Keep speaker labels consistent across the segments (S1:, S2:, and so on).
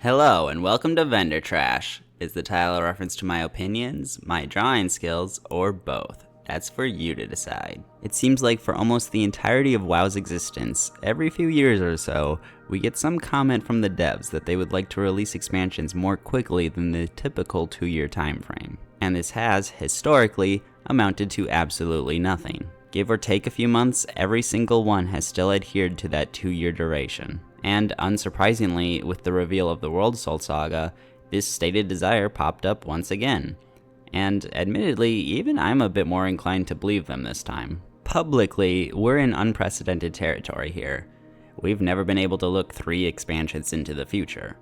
S1: Hello and welcome to Vendor Trash. Is the title a reference to my opinions, my drawing skills, or both? That's for you to decide. It seems like for almost the entirety of WoW's existence, every few years or so, we get some comment from the devs that they would like to release expansions more quickly than the typical 2-year time frame. And this has, historically, amounted to absolutely nothing. Give or take a few months, every single one has still adhered to that 2-year duration. And unsurprisingly, with the reveal of the World Soul Saga, this stated desire popped up once again. And admittedly, even I'm a bit more inclined to believe them this time. Publicly, we're in unprecedented territory here. We've never been able to look 3 expansions into the future.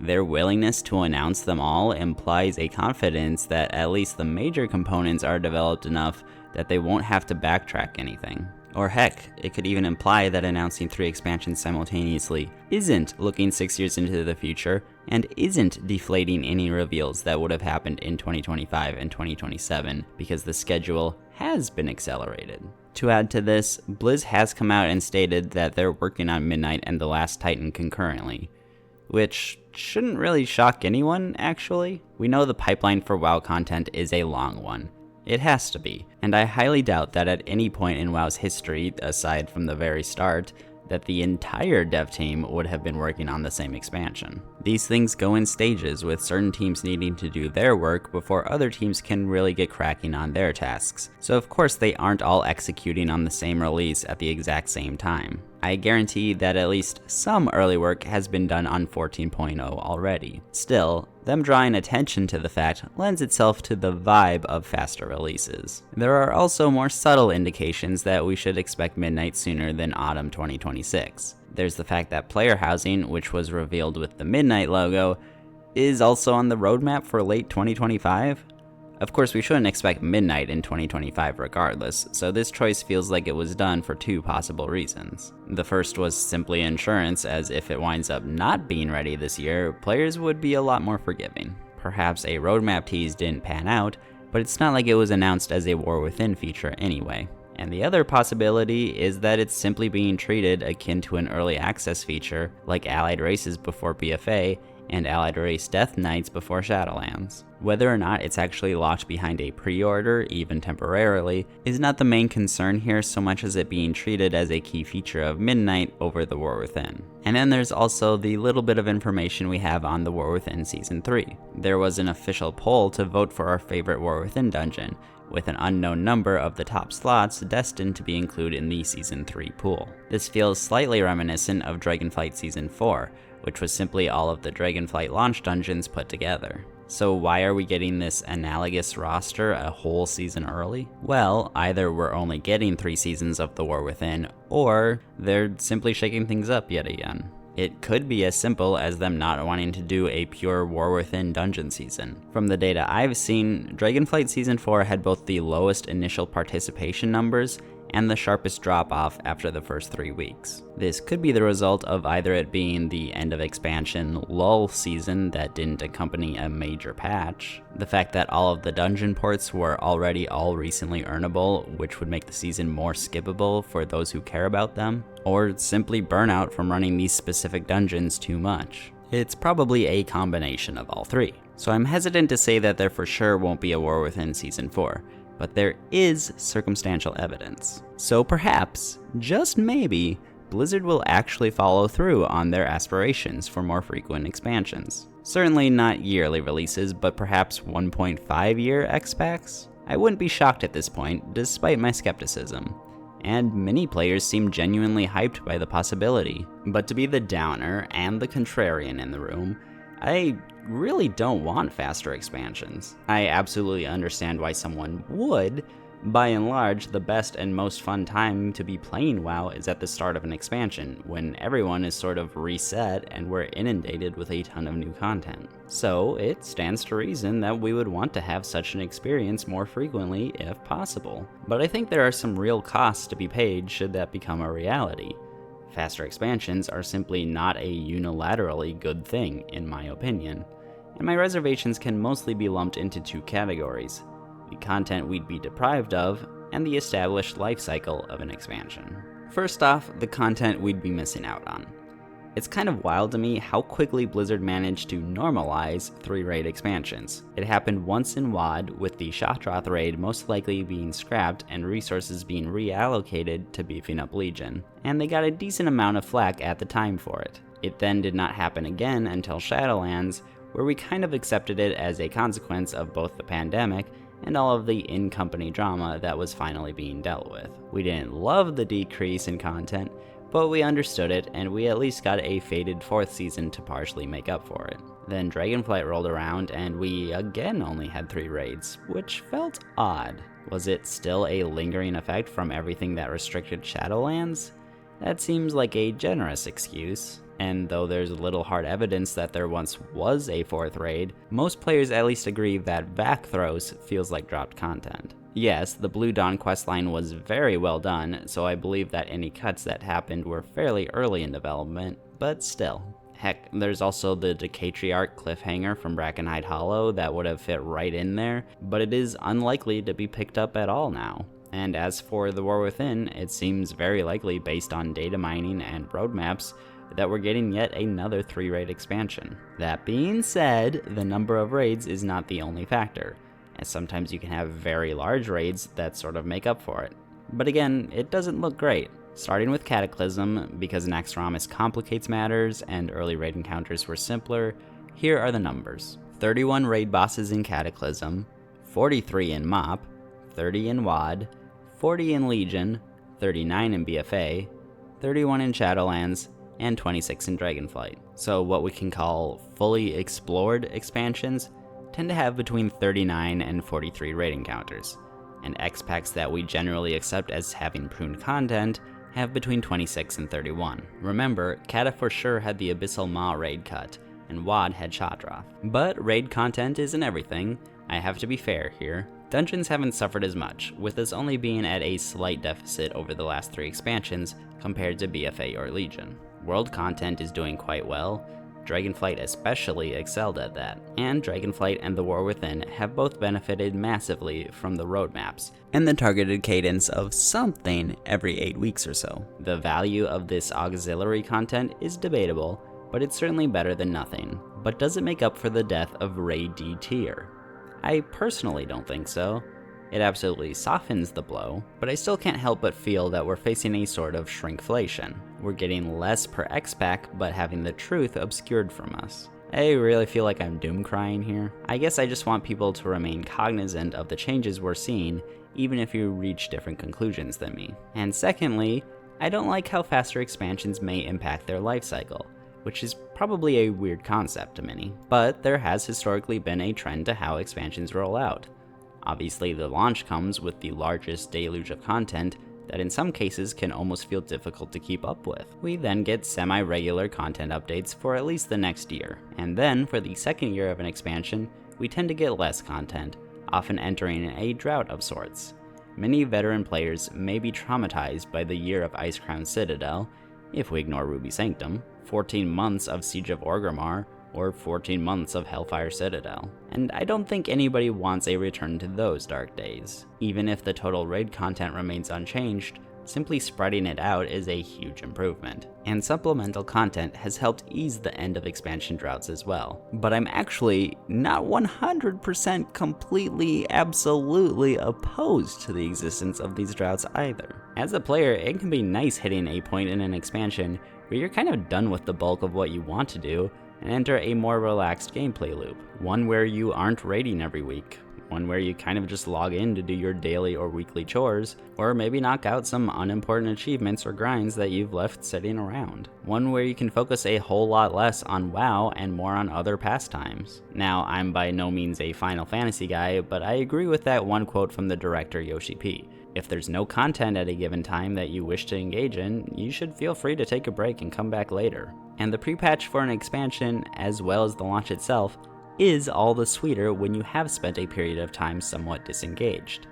S1: Their willingness to announce them all implies a confidence that at least the major components are developed enough that they won't have to backtrack anything. Or heck, it could even imply that announcing 3 expansions simultaneously isn't looking 6 years into the future and isn't deflating any reveals that would have happened in 2025 and 2027 because the schedule has been accelerated. To add to this, Blizz has come out and stated that they're working on Midnight and The Last Titan concurrently, which shouldn't really shock anyone, actually. We know the pipeline for WoW content is a long one. It has to be, and I highly doubt that at any point in WoW's history, aside from the very start, that the entire dev team would have been working on the same expansion. These things go in stages, with certain teams needing to do their work before other teams can really get cracking on their tasks. So of course they aren't all executing on the same release at the exact same time. I guarantee that at least some early work has been done on 14.0 already. Still, them drawing attention to the fact lends itself to the vibe of faster releases. There are also more subtle indications that we should expect Midnight sooner than autumn 2026. There's the fact that player housing, which was revealed with the Midnight logo, is also on the roadmap for late 2025. Of course, we shouldn't expect Midnight in 2025 regardless, so this choice feels like it was done for 2 possible reasons. The first was simply insurance, as if it winds up not being ready this year, players would be a lot more forgiving. Perhaps a roadmap tease didn't pan out, but it's not like it was announced as a War Within feature anyway. And the other possibility is that it's simply being treated akin to an early access feature, like Allied Races before BFA, and Allied Race Death Knights before Shadowlands. Whether or not it's actually locked behind a pre-order, even temporarily, is not the main concern here so much as it being treated as a key feature of Midnight over the War Within. And then there's also the little bit of information we have on the War Within Season 3. There was an official poll to vote for our favorite War Within dungeon, with an unknown number of the top slots destined to be included in the Season 3 pool. This feels slightly reminiscent of Dragonflight Season 4, which was simply all of the Dragonflight launch dungeons put together. So why are we getting this analogous roster a whole season early? Well, either we're only getting 3 seasons of The War Within, or they're simply shaking things up yet again. It could be as simple as them not wanting to do a pure War Within dungeon season. From the data I've seen, Dragonflight Season 4 had both the lowest initial participation numbers and the sharpest drop-off after the first 3 weeks. This could be the result of either it being the end of expansion lull season that didn't accompany a major patch, the fact that all of the dungeon ports were already all recently earnable, which would make the season more skippable for those who care about them, or simply burnout from running these specific dungeons too much. It's probably a combination of all 3. So I'm hesitant to say that there for sure won't be a War Within Season 4, but there is circumstantial evidence. So perhaps, just maybe, Blizzard will actually follow through on their aspirations for more frequent expansions. Certainly not yearly releases, but perhaps 1.5-year X-Packs? I wouldn't be shocked at this point, despite my skepticism. And many players seem genuinely hyped by the possibility. But to be the downer and the contrarian in the room, I really don't want faster expansions. I absolutely understand why someone would. By and large, the best and most fun time to be playing WoW is at the start of an expansion, when everyone is sort of reset and we're inundated with a ton of new content. So it stands to reason that we would want to have such an experience more frequently if possible. But I think there are some real costs to be paid should that become a reality. Faster expansions are simply not a unilaterally good thing, in my opinion, and my reservations can mostly be lumped into 2 categories: the content we'd be deprived of, and the established life cycle of an expansion. First off, the content we'd be missing out on. It's kind of wild to me how quickly Blizzard managed to normalize 3 raid expansions. It happened once in WoD, with the Shotroth raid most likely being scrapped and resources being reallocated to beefing up Legion, and they got a decent amount of flack at the time for it. It then did not happen again until Shadowlands, where we kind of accepted it as a consequence of both the pandemic and all of the in-company drama that was finally being dealt with. We didn't love the decrease in content, but we understood it, and we at least got a faded 4th season to partially make up for it. Then Dragonflight rolled around, and we again only had 3 raids, which felt odd. Was it still a lingering effect from everything that restricted Shadowlands? That seems like a generous excuse, and though there's little hard evidence that there once was a 4th raid, most players at least agree that Vakthros feels like dropped content. Yes, the Blue Dawn questline was very well done, so I believe that any cuts that happened were fairly early in development, but still. Heck, there's also the Decatriarch cliffhanger from Brackenhide Hollow that would have fit right in there, but it is unlikely to be picked up at all now. And as for The War Within, it seems very likely based on data mining and roadmaps that we're getting yet another 3 raid expansion. That being said, the number of raids is not the only factor, as sometimes you can have very large raids that sort of make up for it. But again, it doesn't look great. Starting with Cataclysm, because Naxxramas complicates matters and early raid encounters were simpler, here are the numbers. 31 raid bosses in Cataclysm, 43 in MoP, 30 in WoD, 40 in Legion, 39 in BFA, 31 in Shadowlands, and 26 in Dragonflight. So what we can call fully explored expansions tend to have between 39 and 43 raid encounters, and X-Packs that we generally accept as having pruned content have between 26 and 31. Remember, Cata for sure had the Abyssal Maw raid cut, and WoD had Shotroth. But raid content isn't everything. I have to be fair here. Dungeons haven't suffered as much, with us only being at a slight deficit over the last 3 expansions compared to BFA or Legion. World content is doing quite well. Dragonflight especially excelled at that, and Dragonflight and The War Within have both benefited massively from the roadmaps and the targeted cadence of something every 8 weeks or so. The value of this auxiliary content is debatable, but it's certainly better than nothing. But does it make up for the death of Raid D tier? I personally don't think so. It absolutely softens the blow, but I still can't help but feel that we're facing a sort of shrinkflation. We're getting less per X-Pack, but having the truth obscured from us. I really feel like I'm doom crying here. I guess I just want people to remain cognizant of the changes we're seeing, even if you reach different conclusions than me. And secondly, I don't like how faster expansions may impact their life cycle, which is probably a weird concept to many, but there has historically been a trend to how expansions roll out. Obviously, the launch comes with the largest deluge of content that in some cases can almost feel difficult to keep up with. We then get semi-regular content updates for at least the next year, and then for the second year of an expansion, we tend to get less content, often entering a drought of sorts. Many veteran players may be traumatized by the year of Icecrown Citadel, if we ignore Ruby Sanctum, 14 months of Siege of Orgrimmar, or 14 months of Hellfire Citadel. And I don't think anybody wants a return to those dark days. Even if the total raid content remains unchanged, simply spreading it out is a huge improvement. And supplemental content has helped ease the end of expansion droughts as well. But I'm actually not 100% completely, absolutely opposed to the existence of these droughts either. As a player, it can be nice hitting a point in an expansion where you're kind of done with the bulk of what you want to do, and enter a more relaxed gameplay loop. One where you aren't raiding every week. One where you kind of just log in to do your daily or weekly chores, or maybe knock out some unimportant achievements or grinds that you've left sitting around. One where you can focus a whole lot less on WoW and more on other pastimes. Now, I'm by no means a Final Fantasy guy, but I agree with that one quote from the director Yoshi P. If there's no content at a given time that you wish to engage in, you should feel free to take a break and come back later. And the pre-patch for an expansion, as well as the launch itself, is all the sweeter when you have spent a period of time somewhat disengaged.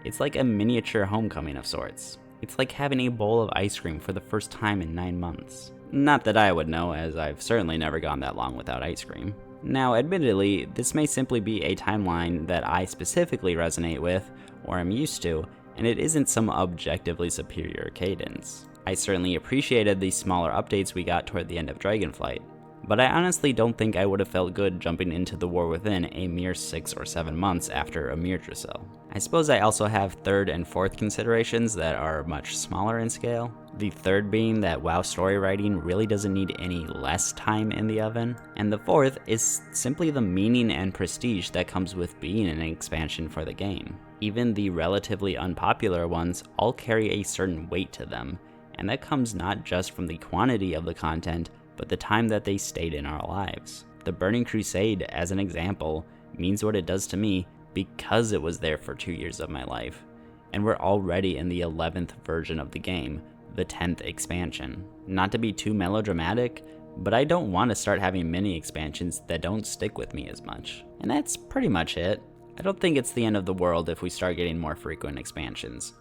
S1: It's like a miniature homecoming of sorts. It's like having a bowl of ice cream for the first time in 9 months. Not that I would know, as I've certainly never gone that long without ice cream. Now, admittedly, this may simply be a timeline that I specifically resonate with, or am used to, and it isn't some objectively superior cadence. I certainly appreciated the smaller updates we got toward the end of Dragonflight, but I honestly don't think I would have felt good jumping into the war within a mere 6 or 7 months after a Yggdrasil. I suppose I also have third and fourth considerations that are much smaller in scale. The third being that WoW story writing really doesn't need any less time in the oven, and the fourth is simply the meaning and prestige that comes with being an expansion for the game. Even the relatively unpopular ones all carry a certain weight to them, and that comes not just from the quantity of the content, but the time that they stayed in our lives. The Burning Crusade, as an example, means what it does to me because it was there for 2 years of my life, and we're already in the 11th version of the game, the 10th expansion. Not to be too melodramatic, but I don't want to start having mini expansions that don't stick with me as much. And that's pretty much it. I don't think it's the end of the world if we start getting more frequent expansions.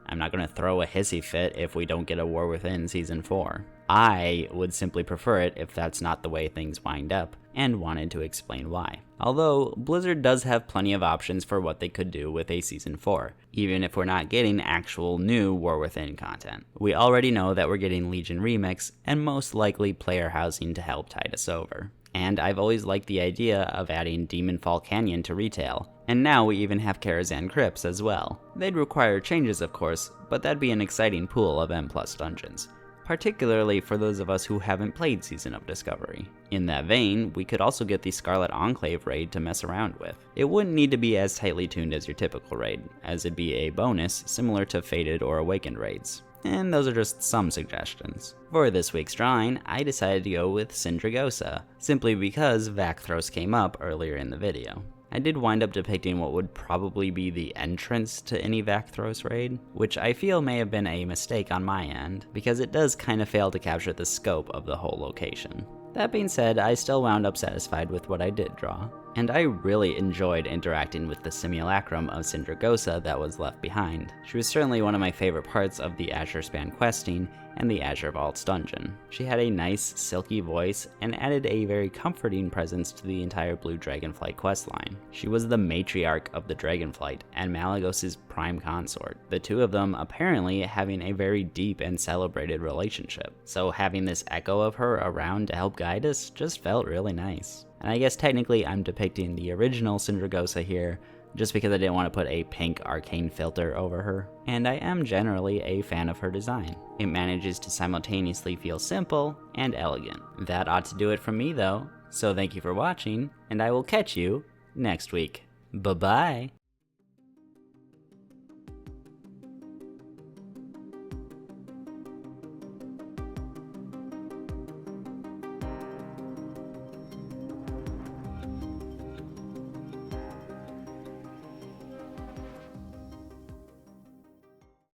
S1: I'm not going to throw a hissy fit if we don't get a War Within Season 4. I would simply prefer it if that's not the way things wind up, and wanted to explain why. Although, Blizzard does have plenty of options for what they could do with a Season 4, even if we're not getting actual new War Within content. We already know that we're getting Legion Remix, and most likely player housing to help tide us over. And I've always liked the idea of adding Demonfall Canyon to retail, and now we even have Karazhan Crypts as well. They'd require changes of course, but that'd be an exciting pool of M+ dungeons, particularly for those of us who haven't played Season of Discovery. In that vein, we could also get the Scarlet Enclave raid to mess around with. It wouldn't need to be as tightly tuned as your typical raid, as it'd be a bonus similar to Fated or Awakened raids. And those are just some suggestions. For this week's drawing, I decided to go with Sindragosa, simply because Vakthros came up earlier in the video. I did wind up depicting what would probably be the entrance to any Vakthros raid, which I feel may have been a mistake on my end, because it does kind of fail to capture the scope of the whole location. That being said, I still wound up satisfied with what I did draw, and I really enjoyed interacting with the simulacrum of Sindragosa that was left behind. She was certainly one of my favorite parts of the Azure Span questing and the Azure Vaults dungeon. She had a nice, silky voice and added a very comforting presence to the entire Blue Dragonflight questline. She was the matriarch of the Dragonflight and Malygos's prime consort, the two of them apparently having a very deep and celebrated relationship. So having this echo of her around to help guide us just felt really nice. And I guess technically I'm depicting the original Sindragosa here, just because I didn't want to put a pink arcane filter over her, and I am generally a fan of her design. It manages to simultaneously feel simple and elegant. That ought to do it from me though, so thank you for watching, and I will catch you next week. Bye-bye!